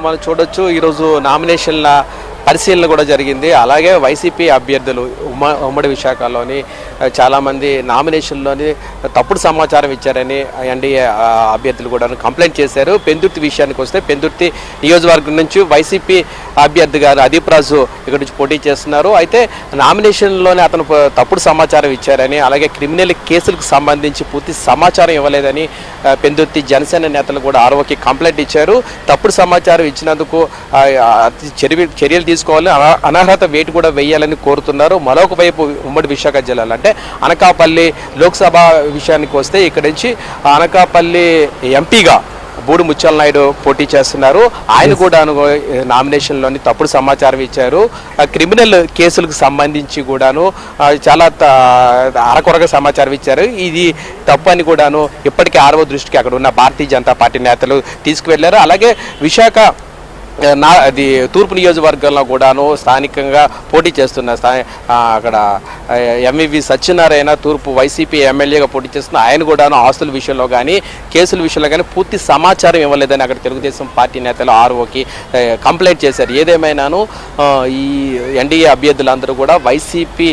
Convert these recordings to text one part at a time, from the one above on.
మనం చూడొచ్చు ఈరోజు నామినేషన్ల పరిశీలన కూడా జరిగింది. అలాగే వైసీపీ అభ్యర్థులు ఉమ్మడి విశాఖలోని చాలామంది నామినేషన్లోని తప్పుడు సమాచారం ఇచ్చారని ఎన్డీఏ అభ్యర్థులు కూడా కంప్లైంట్ చేశారు. పెందుర్తి విషయానికి వస్తే పెందుర్తి నియోజకవర్గం నుంచి వైసీపీ అభ్యర్థి గారు అదీప్ రాజు ఇక్కడ నుంచి పోటీ చేస్తున్నారు. అయితే నామినేషన్లోనే అతను తప్పుడు సమాచారం ఇచ్చారని, అలాగే క్రిమినల్ కేసులకు సంబంధించి పూర్తి సమాచారం ఇవ్వలేదని పెందుర్తి జనసేన నేతలు కూడా ఆర్ఓకి కంప్లైంట్ ఇచ్చారు. తప్పుడు సమాచారం ఇచ్చినందుకు చర్యలు తీసుకోవాలని, అనర్హత వేటు కూడా వేయాలని కోరుతున్నారు. మరొక వైపు ఉమ్మడి విశాఖ జిల్లాలో అంటే అనకాపల్లి లోక్సభ విషయానికి వస్తే ఇక్కడ నుంచి అనకాపల్లి ఎంపీగా బూడి ముత్యాల నాయుడు పోటీ చేస్తున్నారు. ఆయన కూడా నామినేషన్లోని తప్పుడు సమాచారం ఇచ్చారు. క్రిమినల్ కేసులకు సంబంధించి కూడాను చాలా అరకొరగా సమాచారం ఇచ్చారు. ఇది తప్పు అని కూడాను ఇప్పటికీ ఆర్ఓ దృష్టికి అక్కడ ఉన్న భారతీయ జనతా పార్టీ నేతలు తీసుకువెళ్లారు. అలాగే విశాఖ అది తూర్పు నియోజకవర్గంలో కూడాను స్థానికంగా పోటీ చేస్తున్న అక్కడ ఎంవివి సత్యనారాయణ తూర్పు వైసీపీ ఎమ్మెల్యేగా పోటీ చేస్తున్న ఆయన కూడాను ఆస్తుల విషయంలో కానీ కేసుల విషయంలో కానీ పూర్తి సమాచారం ఇవ్వలేదని అక్కడ తెలుగుదేశం పార్టీ నేతలు ఆర్ఓకి కంప్లైంట్ చేశారు. ఏదేమైనాను ఈ ఎన్డీఏ అభ్యర్థులందరూ కూడా వైసీపీ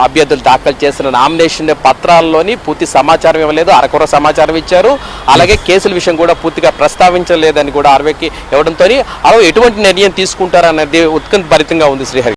అభ్యర్థులు దాఖలు చేసిన నామినేషన్ పత్రాల్లోని పూర్తి సమాచారం ఇవ్వలేదు, అరకొర సమాచారం ఇచ్చారు. అలాగే కేసుల విషయం కూడా పూర్తిగా ప్రస్తావించలేదని కూడా ఆర్ఓకి ఇవ్వడంతో ఎటువంటి నిర్ణయం తీసుకుంటారన్నది ఉత్కంఠభరితంగా ఉంది. శ్రీహరి.